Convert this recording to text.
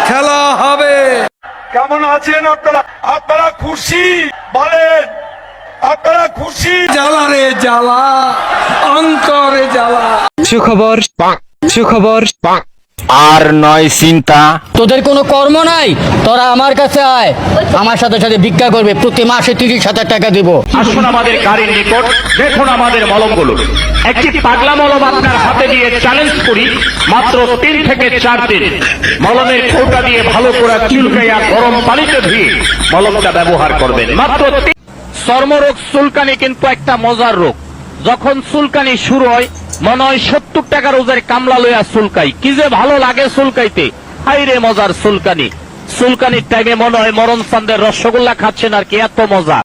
খেলা হবে। কেমন আছেন আপনারা? আপনারা খুশি? বলেন আপনারা খুশি? জ্বালা রে জ্বালা, অন্তরে জ্বালা। সুখবর, সুখবর, আর নয় চিন্তা। তোদের কোনো কর্ম নাই, তোরা আমার কাছে আয়, আমার সাথে সাথে ভিক্ষা করবে, প্রতি মাসে 30,000 টাকা দিব। আসুন আমাদের গাড়ির নিকট, দেখুন আমাদের মলমগুলো। একটি পাগলা মলম আপনার হাতে দিয়ে চ্যালেঞ্জ করি, মাত্র 3 থেকে 4 দিন মলমের কৌটা দিয়ে ভালো করে চুলকাইয়া গরম পানিতে ধুয়ে মলমটা ব্যবহার করবেন। মাত্র চর্মরোগ চুলকানি কিন্তু একটা মজার রোগ। যখন চুলকানি শুরু হয় মনে হয় 70 টাকার ওজের কামলা লইয়া চুলকাই, কি যে ভালো লাগে চুলকাইতে। হাই রে মজার চুলকানি। চুলকানির টাইমে মনে হয় মরণ চান্দের রসগোল্লা খাচ্ছেন আর কি, এত মজা।